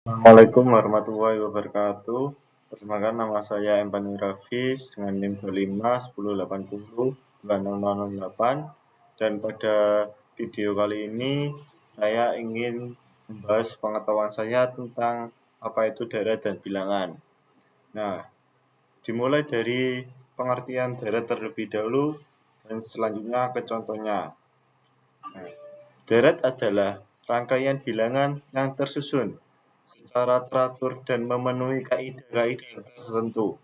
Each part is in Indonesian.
Assalamualaikum warahmatullahi wabarakatuh. Perkenalkan nama saya Empani Rafis dengan NIM 25 1080 dan pada video kali ini saya ingin membahas pengetahuan saya tentang apa itu deret dan bilangan. Nah, dimulai dari pengertian deret terlebih dahulu dan selanjutnya ke contohnya. Nah, deret adalah rangkaian bilangan yang tersusun secara teratur dan memenuhi kaidah-kaidah tertentu.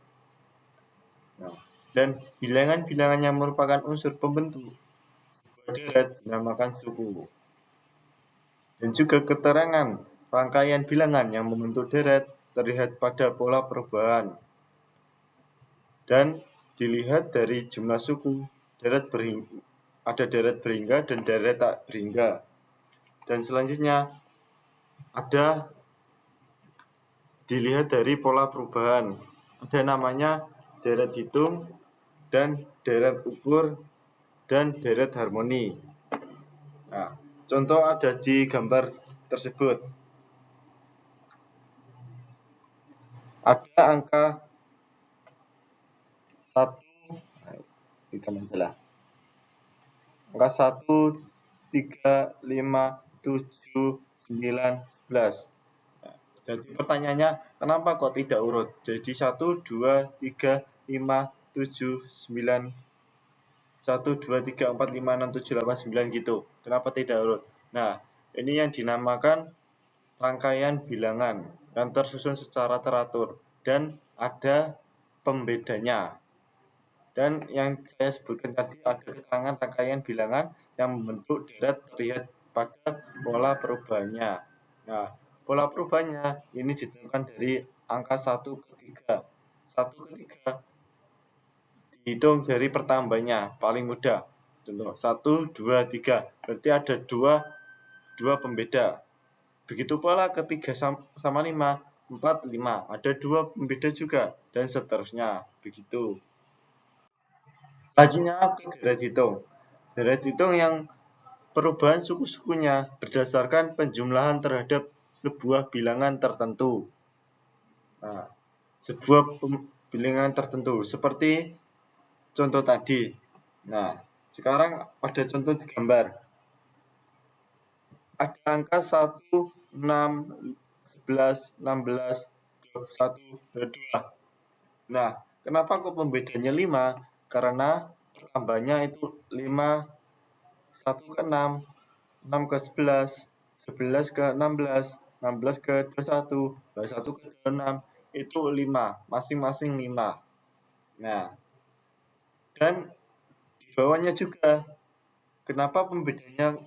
Nah, dan bilangan-bilangan yang merupakan unsur pembentuk sebuah deret dinamakan suku. Dan juga keterangan rangkaian bilangan yang membentuk deret terlihat pada pola perubahan. Dan dilihat dari jumlah suku, ada deret berhingga dan deret tak berhingga. Dan selanjutnya ada dilihat dari pola perubahan. Ada namanya deret hitung dan deret ukur dan deret harmoni. Nah, contoh ada di gambar tersebut. Ada angka 1, kita adalah angka 1, 3, 5, 7, 19. Nah, jadi pertanyaannya, kenapa kok tidak urut? Jadi 1, 2, 3, 5, 7, 9, 1, 2, 3, 4, 5, 6, 7, 8, 9 gitu. Kenapa tidak urut? Nah, ini yang dinamakan rangkaian bilangan yang tersusun secara teratur dan ada pembedanya. Dan yang saya sebutkan tadi ada keterangan rangkaian bilangan yang membentuk deret terlihat pada pola perubahannya. Nah, pola perubahannya ini ditentukan dari angka 1 ke 3. 1 ke 3 dihitung dari pertambahannya, paling mudah. Contoh 1, 2, 3. Berarti ada dua pembeda. Begitu pula ketiga sama 5, 4, 5. Ada dua pembeda juga, dan seterusnya. Begitu. Selanjutnya ke deret hitung. Deret hitung yang perubahan suku-sukunya berdasarkan penjumlahan terhadap sebuah bilangan tertentu. Nah, sebuah bilangan tertentu, seperti contoh tadi. Nah, sekarang pada contoh di gambar. Ada angka 1, 6, 11, 16, 21, 22. Nah, kenapa kok pembedanya 5? Karena pertambahannya itu 5, 1 ke 6, 6 ke 11, 11 ke 16, 16 ke 21, 21 ke 26, itu 5, masing-masing 5. Nah, dan di bawahnya juga, kenapa pembedanya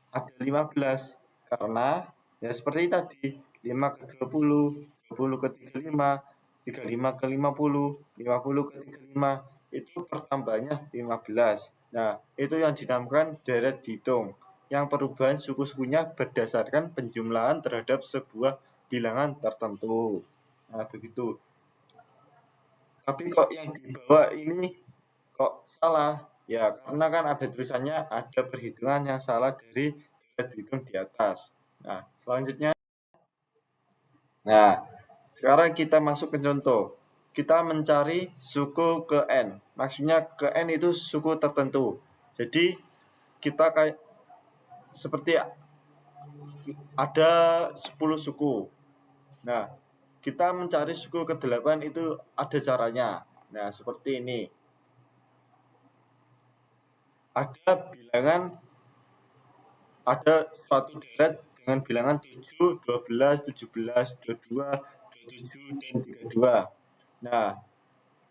ada 15? Karena ya seperti tadi, 5 ke 20, 20 ke 35, 35 ke 50, 50 ke 35, itu pertambahannya 15. Nah, itu yang dinamakan deret hitung, yang perubahan suku-sukunya berdasarkan penjumlahan terhadap sebuah bilangan tertentu. Nah, begitu. Tapi kok yang di bawah ini kok salah? Ya, karena kan ada tulisannya ada perhitungan yang salah dari deret hitung di atas. Nah, selanjutnya. Nah, sekarang kita masuk ke contoh. Kita mencari suku ke N. Maksudnya ke N itu suku tertentu. Jadi, kita kayak seperti ada 10 suku. Nah, kita mencari suku ke-8 itu ada caranya. Nah, seperti ini. Ada bilangan, ada suatu deret dengan bilangan 7, 12, 17, 22, 27, dan 32. Nah,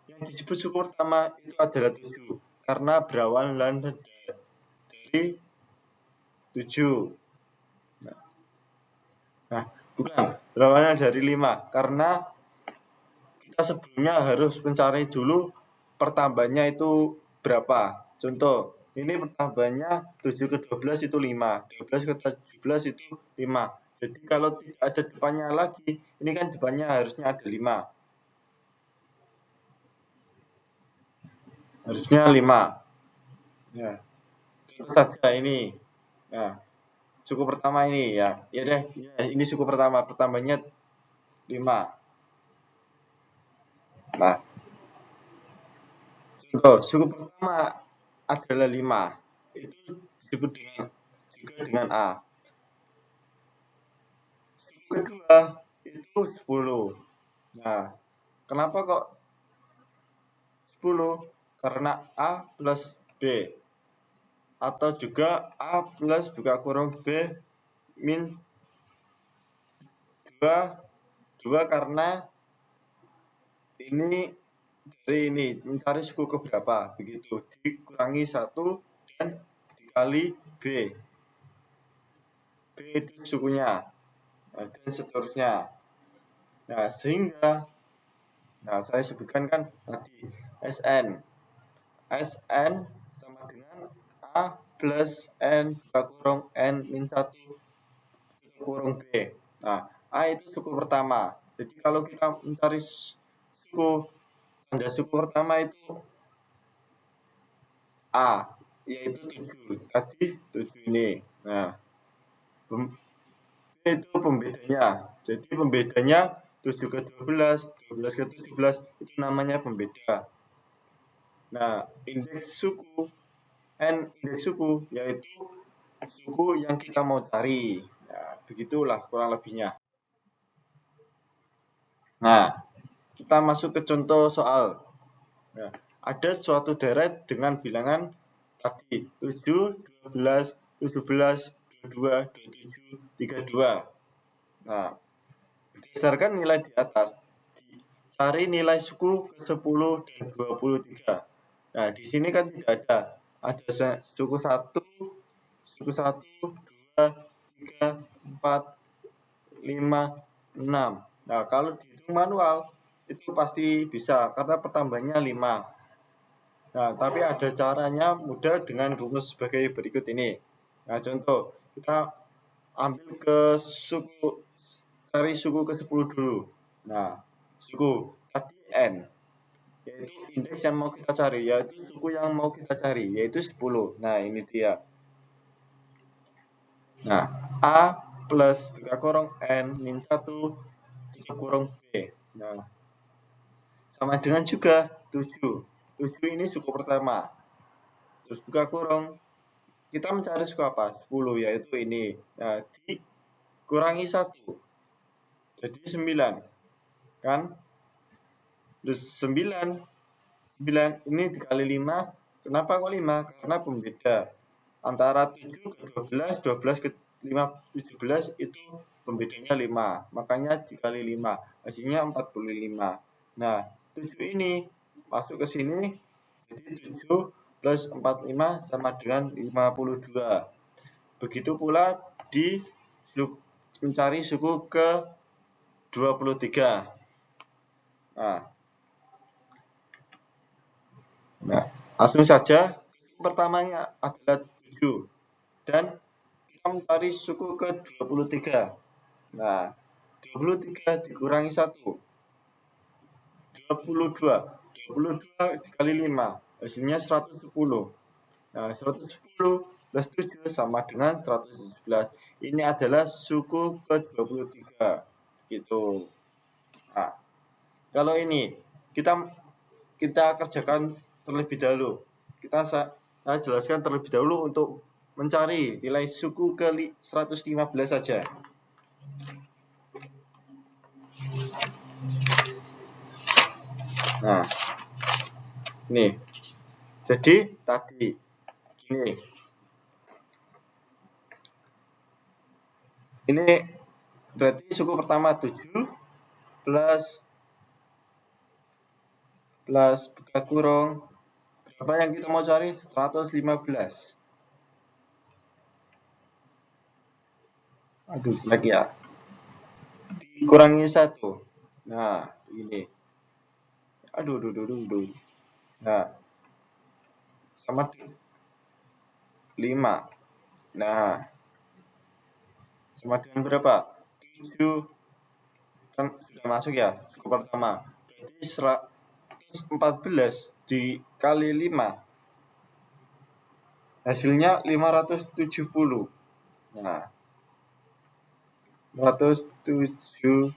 yang disebut suku pertama itu adalah 7 karena berawal dari 7. Nah, bukan, berawalnya dari 5 karena kita sebelumnya harus mencari dulu pertambahannya itu berapa. Contoh, ini pertambahannya 7 ke 12 itu 5, 12 ke 17 itu 5. Jadi kalau tidak ada depannya lagi, ini kan depannya harusnya ada 5. Harusnya 5. Ya. Terus ada ini. Nah, suku pertama ini ya. Ya deh, ya, ini suku pertama. Pertambahannya 5. Nah, contoh suku pertama adalah 5. Itu disebut dengan A. Suku kedua itu 10. Nah, kenapa kok 10? Karena A plus B. Atau juga A plus buka kurung B min 2 karena ini dari ini mencari suku keberapa, begitu, dikurangi 1 dan dikali B. B itu sukunya, nah, dan seterusnya. Nah, sehingga saya sebutkan kan tadi Sn. Sn sama dengan A plus N buka kurung N min 1 kurung B. Nah, A itu suku pertama. Jadi kalau kita mencari suku, tanda suku pertama itu A, yaitu 7. Tadi 7 ini. Nah, itu pembedanya. Jadi pembedanya 7 ke 12, 12 ke 17, itu namanya pembeda. Nah, indeks suku, N indeks suku, yaitu suku yang kita mau cari. Nah, begitulah kurang lebihnya. Nah, kita masuk ke contoh soal. Nah, ada suatu deret dengan bilangan tadi 7, 12, 17, 22, 27, 32. Nah, berdasarkan nilai di atas, cari nilai suku ke 10 dan 23. Nah, di sini kan tidak ada. Ada suku 1, suku 1, 2, 3, 4, 5, 6. Nah, kalau dihitung manual, itu pasti bisa, karena pertambahannya 5. Nah, tapi ada caranya mudah dengan rumus sebagai berikut ini. Nah, contoh, kita ambil ke suku, cari suku ke 10 dulu. Nah, suku tadi N, yaitu indeks yang mau kita cari, yaitu suku yang mau kita cari, yaitu 10. Nah, ini dia. Nah, A plus buka kurung N min 1 tutup kurung B. Nah, sama dengan juga 7. 7 ini suku pertama. Terus buka kurung, kita mencari suku apa? 10, yaitu ini. Nah, dikurangi 1. Jadi 9. Kan? Terus 9 ini dikali 5. Kenapa kok 5? Karena pembeda. Antara 7 ke 12, 12 ke 5, 17 itu pembedanya 5. Makanya dikali 5. Hasilnya 45. Nah, 7 ini masuk ke sini. Jadi 7 plus 45 sama dengan 52. Begitu pula di mencari suku ke 23. Nah, langsung saja. Pertamanya adalah 7. Dan kita mencari suku ke 23. Nah, 23 dikurangi 1. 22. 22 dikali 5. Hasilnya 110. Nah, 110 plus 7 sama dengan 117. Ini adalah suku ke 23. Gitu. Nah, kalau ini kita kerjakan terlebih dahulu. Saya jelaskan terlebih dahulu untuk mencari nilai suku ke 115 saja. Nah, ini. Jadi tadi gini. Ini berarti suku pertama 7 plus buka kurung. Berapa yang kita mau cari? 115. Aduh, lagi ya. Dikurangi 1. Nah, ini. Aduh. Nah, sama 5. Nah, sama dengan berapa? 7. Kan sudah masuk ya, suku pertama. Jadi 114 dikali 5. Hasilnya 570. Nah, 570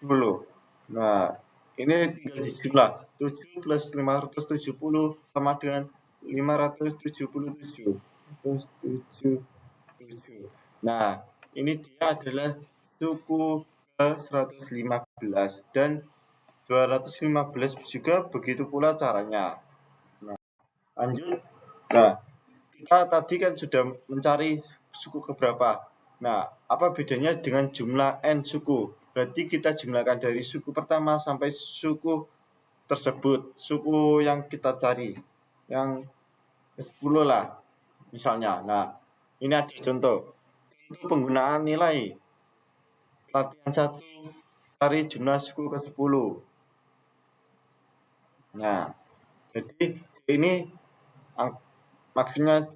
10. Nah, ini tinggal dijumlah. 7 plus 570 sama dengan 577. 577. Nah, ini dia adalah suku ke 115 dan 215 juga begitu pula caranya. Nah, lanjut. Nah, kita tadi kan sudah mencari suku keberapa. Nah, apa bedanya dengan jumlah n suku? Berarti kita jumlahkan dari suku pertama sampai suku tersebut, suku yang kita cari, yang 10 lah, misalnya. Nah, ini ada contoh. Untuk penggunaan nilai, latihan 1, cari jumlah suku ke 10. Nah, jadi ini maksudnya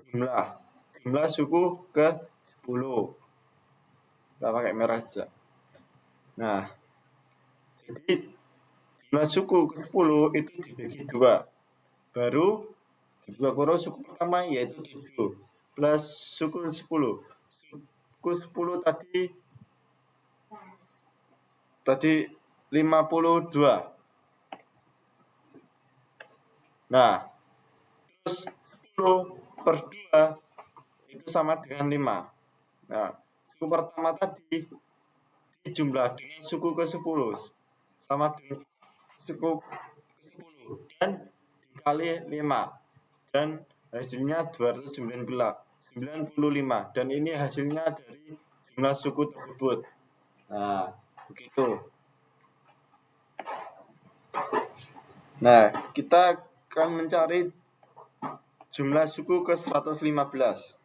jumlah suku ke 10. Kita pakai merah saja. Nah, jadi jumlah suku ke 10 itu dibagi 2. Baru dibuat kurung suku pertama yaitu 7 plus suku 10. Suku 10 tadi 52. Nah, terus 10 per 2 itu sama dengan 5. Nah, suku pertama tadi dijumlah dengan suku ke 10 sama dengan suku ke 10 dan dikali 5 dan hasilnya 295 dan ini hasilnya dari jumlah suku tersebut. Nah, begitu. Nah, kita akan mencari jumlah suku ke 115.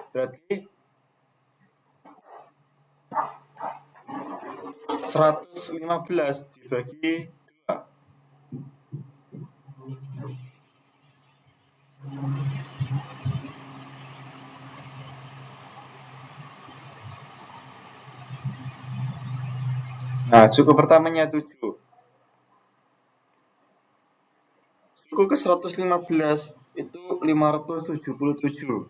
Berarti 115 dibagi 2. Nah, suku pertamanya 7. Suku ke 115 itu 577.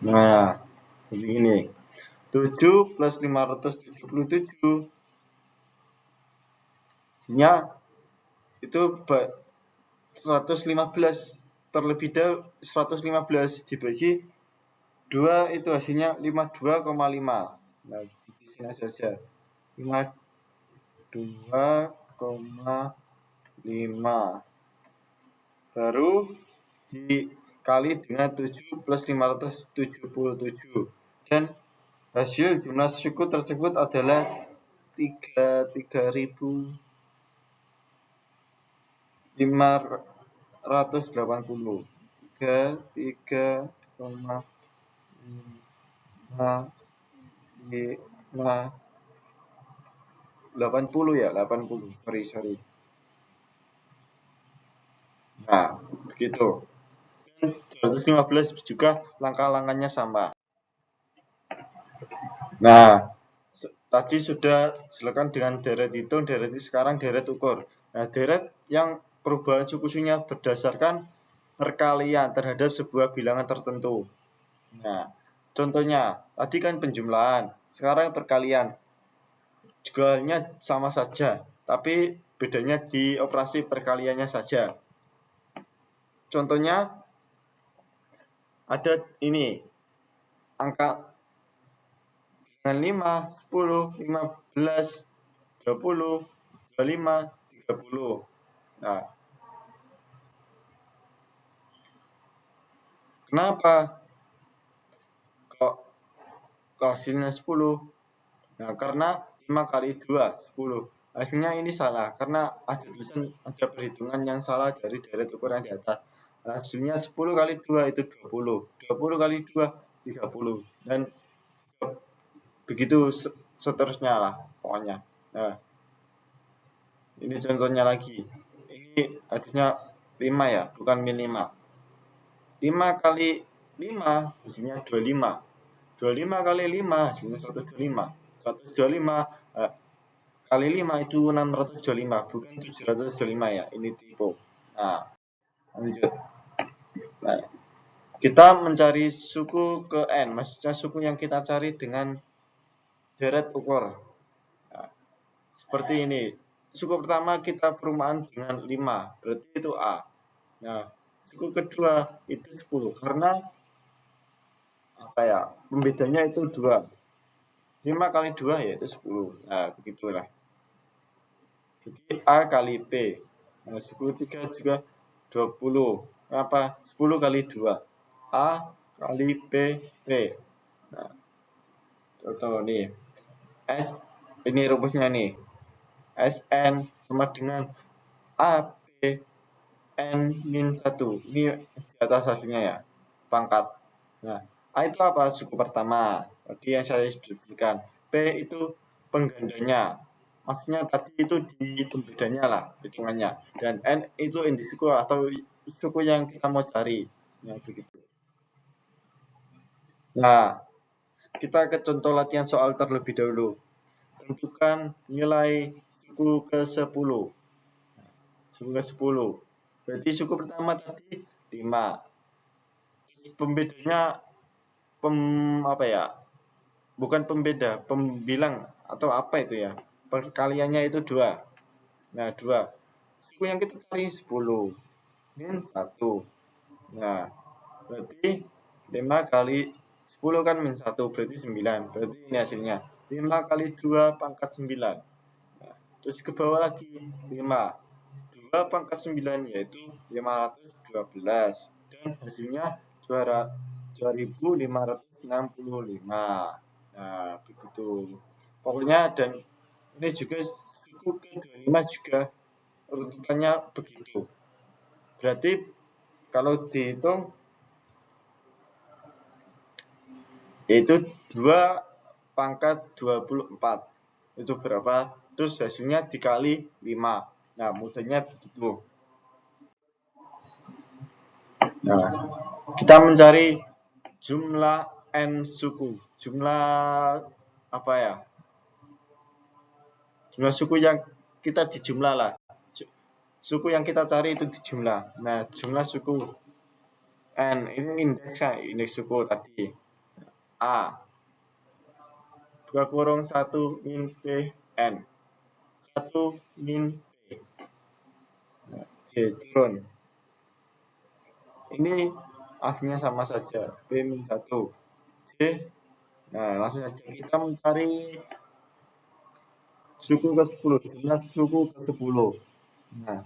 Nah, begini. 7 plus 577 nya itu 115 terlebih dahulu 115 dibagi 2 itu hasilnya 52,5. Nah, di sini saja. 52,5 baru dikali dengan 7 plus 577 dan hasil jumlah suku tersebut adalah 3.580. 80 ya, 80. Sorry. Nah, begitu. 215 juga langkah-langkahnya sama. Nah, tadi sudah silakan dengan deret hitung, sekarang deret ukur. Nah, deret yang perubahan suku-sukunya berdasarkan perkalian terhadap sebuah bilangan tertentu. Nah, contohnya tadi kan penjumlahan, sekarang perkalian. Jualnya sama saja, tapi bedanya di operasi perkaliannya saja. Contohnya ada ini angka dengan 5, 10, 15, 20, 25, 30. Nah, kenapa kok hasilnya 10? Nah, karena 5 kali 2, 10. Hasilnya ini salah, karena ada perhitungan yang salah dari deret ukuran di atas. Hasilnya 10 kali 2 itu 20. 20 kali 2, 30. Dan begitu seterusnya lah, pokoknya. Nah, ini contohnya lagi. Ini hasilnya 5 ya, bukan min 5. 5 kali 5 hasilnya 25. 25 kali 5 hasilnya 125. 125 kali 5 itu 625, bukan 725 ya. Ini tipe. Nah, lanjut. Nah, Kita mencari suku ke N, maksudnya suku yang kita cari dengan deret ukur. Nah, seperti ini. Suku pertama kita perumahan dengan 5, berarti itu A. Nah, suku kedua itu 10, karena apa ya, pembedanya itu 2. 5 kali 2 yaitu 10. Nah, begitulah. Jadi A kali B. Nah, suku 3 juga 20. Apa? 10 kali 2. A kali B, B. Nah, contoh nih. S, ini rumusnya nih. Sn sama dengan AB N min 1. Ini di atas hasilnya ya, pangkat. Nah, A itu apa? Suku pertama. Tadi yang saya sebutkan. P itu penggandanya. Maksudnya tadi itu di pembedanya lah, hitungannya. Dan N itu individu atau suku yang kita mau cari. Nah, begitu. Nah, kita ke contoh latihan soal terlebih dahulu. Tentukan nilai suku ke-10. Suku ke-10. Berarti suku pertama tadi 5. Pembedanya apa ya? Bukan pembeda, pembilang atau apa itu ya? Perkaliannya itu 2. Nah, 2. Suku yang kita cari 10 min 1. Nah, berarti 5 kali 10 kan min 1, berarti 9. Berarti ini hasilnya. 5 kali 2 pangkat 9. Nah, terus ke bawah lagi 5. 2 pangkat 9 yaitu 512. Dan hasilnya 2565. Nah, begitu. Pokoknya dan ini juga suku ke-25 juga runtutannya begitu. Berarti kalau dihitung yaitu 2 pangkat 24. Itu berapa? Terus hasilnya dikali 5. Nah, mudahnya begitu. Nah, kita mencari jumlah N suku. Jumlah apa ya? Jumlah suku yang kita dijumlah lah. Suku yang kita cari itu dijumlah. Nah, jumlah suku N ini indeksnya, indeks suku tadi. A 2 kurung 1 min P N 1 min P. Nah, J turun. Ini aslinya sama saja, P min 1. J. Nah, langsung saja kita mencari suku ke-10, jumlah suku ke-10. Nah,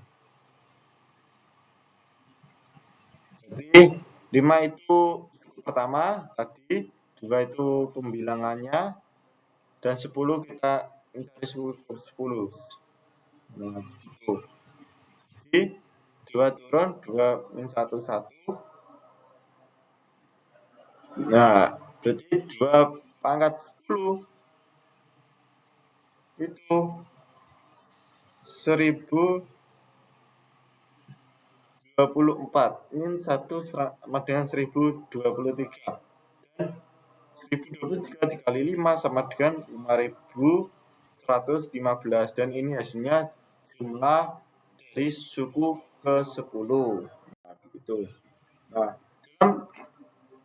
jadi 5 itu pertama tadi, 2 itu pembilangannya, dan 10 kita mencari suku ke-10. Nah, itu. Jadi 2 turun, 2 min 1, 1. Nah, berarti 2 pangkat 10 itu 1024. Ini 1 sama dengan 1023. Dan 1023 dikali 5 sama dengan 5115. Dan ini hasilnya jumlah dari suku ke-10. Nah, begitu. Nah, dalam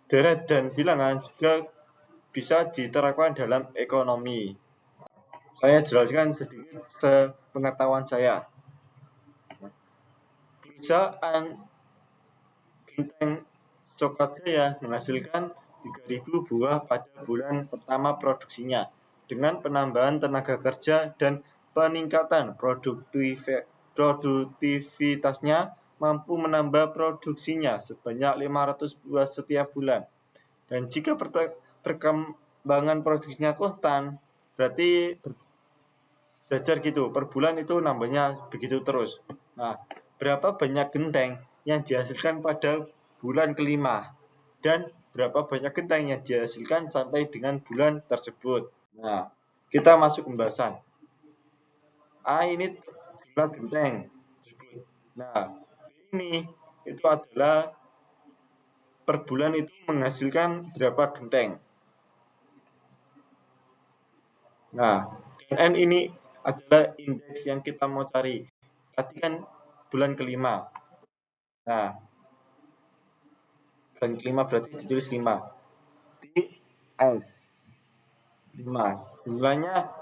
deret dan bilangan juga bisa diterapkan dalam ekonomi. Saya jelaskan sedikit sepengetahuan saya. Perusahaan Genteng Coklat Jaya menghasilkan 3.000 buah pada bulan pertama produksinya. Dengan penambahan tenaga kerja dan peningkatan produktivitasnya mampu menambah produksinya sebanyak 500 buah setiap bulan. Dan jika perkembangan produksinya konstan, berarti sejajar gitu, per bulan itu nambahnya begitu terus. Nah, berapa banyak genteng yang dihasilkan pada bulan kelima dan berapa banyak genteng yang dihasilkan sampai dengan bulan tersebut. Nah, kita masuk pembahasan. A ini jumlah genteng. Nah, ini itu adalah per bulan itu menghasilkan berapa genteng. Nah, N ini adalah indeks yang kita mau cari. Tadi kan bulan kelima. Nah, bulan kelima berarti ditulis 5. TS 5. Jumlahnya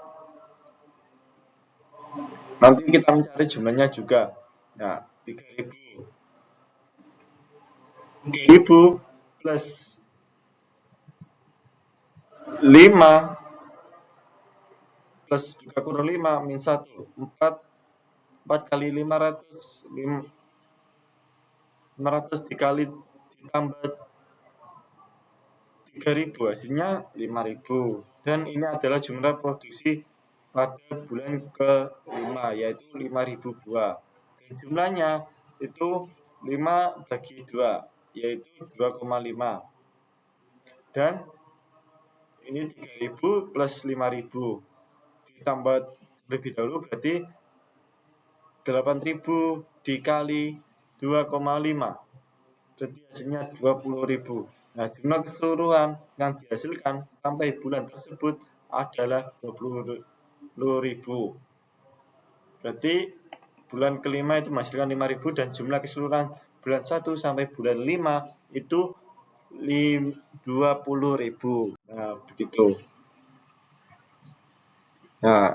nanti kita mencari jumlahnya juga. Nah, 3000 plus 5 plus buka kurung 5 min 1 4 kali 500 dikali ditambah 3000 hasilnya 5000, dan ini adalah jumlah produksi pada bulan ke-5 yaitu 5000 buah, dan jumlahnya itu 5 bagi 2 yaitu 2,5, dan ini 3000 plus 5000 ditambah lebih dahulu berarti 8000 dikali 2,5 berarti hasilnya 20.000. Nah, jumlah keseluruhan yang dihasilkan sampai bulan tersebut adalah 20.000. Berarti bulan kelima itu menghasilkan 5.000 dan jumlah keseluruhan bulan 1 sampai bulan 5 itu 20.000. Nah, begitu. Nah,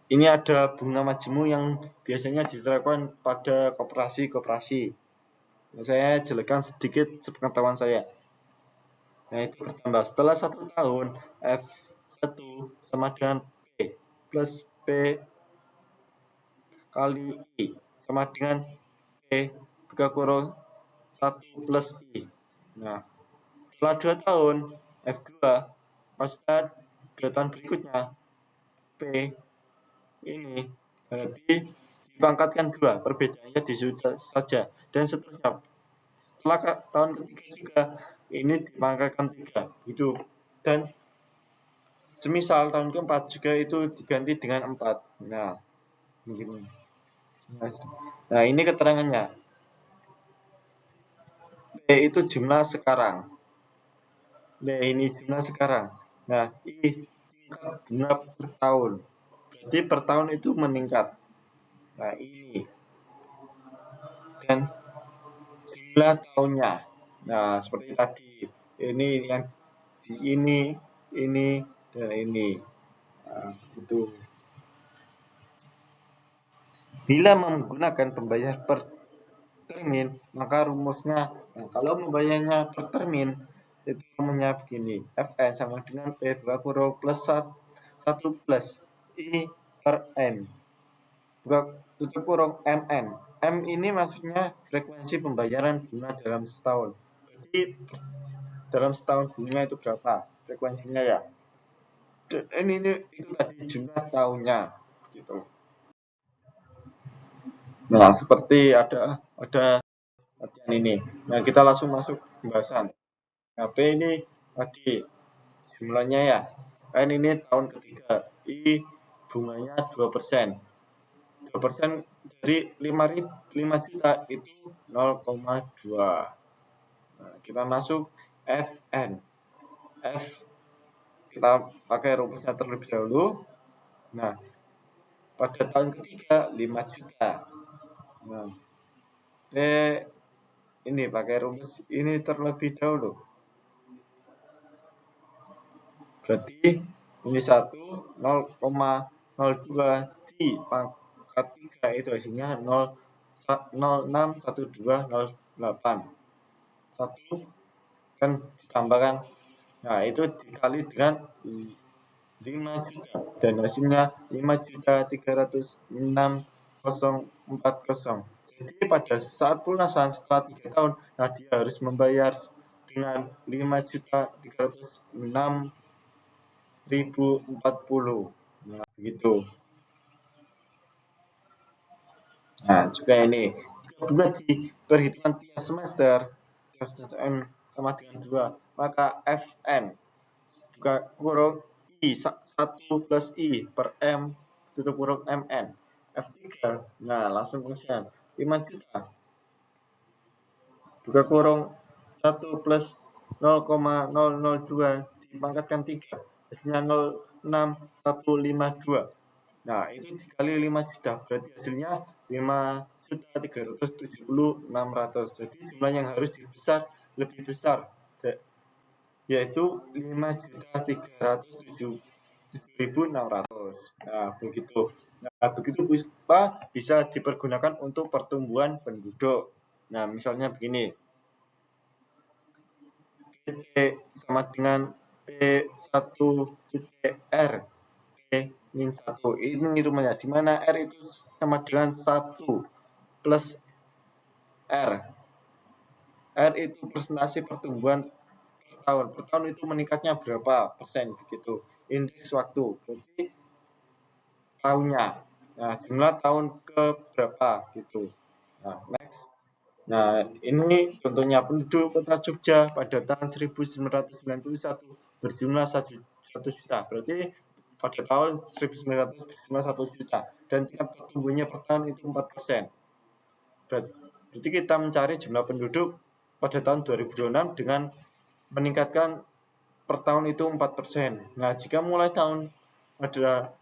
ini ada bunga majemuk yang biasanya diterapkan pada koperasi. Saya jelaskan sedikit sepengetahuan saya. Nah, itu bertambah. Setelah 1 tahun, F1 sama dengan P plus P kali I sama dengan P buka kurung 1 plus I. Nah, setelah 2 tahun, F2 pada 2 tahun berikutnya, P ini berarti dipangkatkan 2, perbedaannya di situ saja, dan seterusnya. Setelah tahun ketiga juga ini dipangkatkan 3 gitu, dan semisal tahun keempat juga itu diganti dengan 4. Nah, begini. Nah, ini keterangannya. B itu jumlah sekarang. B ini jumlah sekarang. Nah, I tingkat bunga per tahun. Berarti per tahun itu meningkat. Nah, ini. Dan jumlah tahunnya. Nah, seperti tadi. Ini yang ini, dan ini. Nah, itu. Bila menggunakan pembayaran per termin, maka rumusnya, nah, kalau membayarnya per termin, itu rumusnya begini. Fn sama dengan P buka kurung plus 1 plus I per N buka tutup kurung MN. M ini maksudnya frekuensi pembayaran bunga dalam setahun. Jadi dalam setahun bunga itu berapa frekuensinya ya? Ini itu tadi jumlah tahunnya gitu. Nah, seperti ada latihan ini. Nah, kita langsung masuk pembahasan. Nah, P ini tadi jumlahnya ya. N ini tahun ketiga. I bunganya 2%. 2% dari 5 juta itu 0,2. Nah, kita masuk Fn. F kita pakai rumusnya terlebih dahulu. Nah, pada tahun ketiga 5 juta. Nah, ini pakai rumus ini terlebih dahulu. Berarti ini 0,02 dipangkat 3 itu hasilnya 0,061208. 1 kan ditambahkan. Nah, itu dikali dengan 5 juta dan hasilnya 5.306.040. Jadi pada saat pelunasan setelah 3 tahun, nah dia harus membayar dengan 5.306.040. Nah, begitu. Nah, juga ini bunga di perhitungan tiap semester N sama dengan 2, maka Fn buka kurung I 1 plus I per M tutup kurung MN. F3, nah langsung pengisian 5 juta buka kurung 1 plus 0,002 dipangkatkan 3 hasilnya 06152. Nah, itu dikali 5 juta berarti hasilnya 5.370.600. Jadi jumlah yang harus dipecat lebih besar, yaitu 5.307.600. Nah, begitu. Nah, begitu bisa dipergunakan untuk pertumbuhan penduduk. Nah, misalnya begini. P sama dengan P1 R P-1 ini rumusnya, di mana R itu sama dengan 1 plus R. R itu persentase pertumbuhan per tahun itu meningkatnya berapa persen begitu. Indeks waktu berarti tahunnya. Nah, jumlah tahun ke berapa gitu. Nah, next. Nah, ini contohnya penduduk kota Jogja pada tahun 1991 berjumlah 1 juta. Berarti pada tahun 1900 berjumlah 1 juta. Dan tingkat pertumbuhannya per tahun itu 4%. Berarti kita mencari jumlah penduduk pada tahun 2026 dengan meningkatkan per tahun itu 4%. Nah, jika mulai pada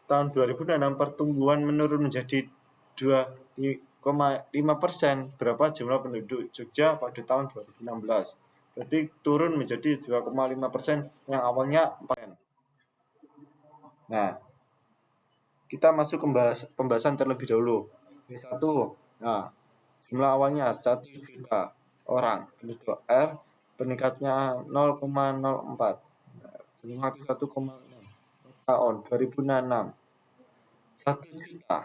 tahun 2006 pertumbuhan menurun menjadi 2,5%, berapa jumlah penduduk Jogja pada tahun 2016? Berarti turun menjadi 2,5% yang awalnya 4%. Nah, kita masuk ke pembahasan terlebih dahulu. Satu, nah, jumlah awalnya 1 juta orang penduduk R, peningkatnya 0,04, jumlah 1,6 tahun 2006 1 juta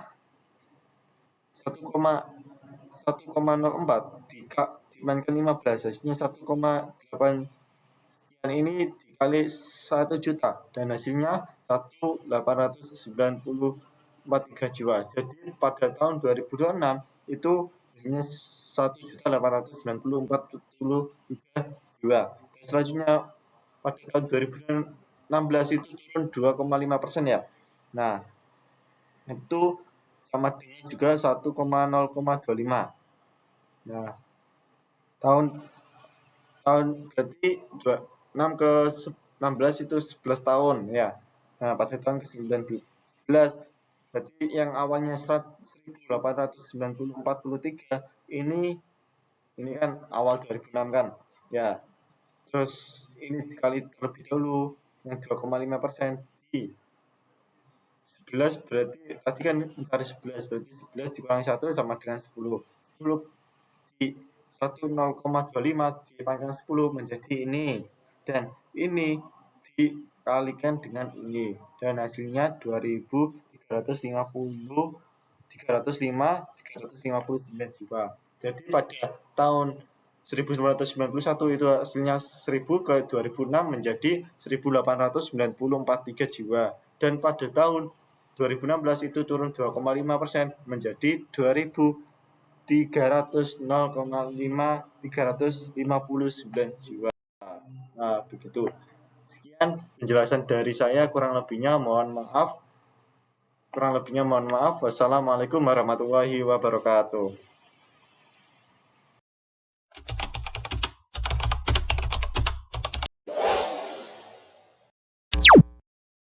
1,04 dimainkan 15 hasilnya 1,8, dan ini dikali 1 juta dan hasilnya 1.894.3 jiwa. Jadi pada tahun 2026 itu hasilnya 1.894.3 jiwa. Dan selanjutnya pada tahun 2016 itu turun 2,5% ya. Nah, itu sama dengan juga 1,025. Nah, tahun berarti 6 ke 16 itu 11 tahun ya. Nah, pada tahun ke 19 berarti yang awalnya 1.843 ini kan awal 2006 kan. Ya. Terus ini dikali terlebih dahulu yang 2,5% di 11 berarti tadi kan mencari 11 berarti 11 dikurangi 1 sama dengan 10. 10 di 1,025 dipangkas 10 menjadi ini, dan ini dikalikan dengan ini, dan hasilnya 359 jiwa. Jadi pada tahun 1991 itu hasilnya 1000 ke 2006 menjadi 1894.3 jiwa, dan pada tahun 2016 itu turun 2,5% menjadi 359 jiwa. Nah, begitu. Sekian penjelasan dari saya, kurang lebihnya mohon maaf. Wassalamualaikum warahmatullahi wabarakatuh.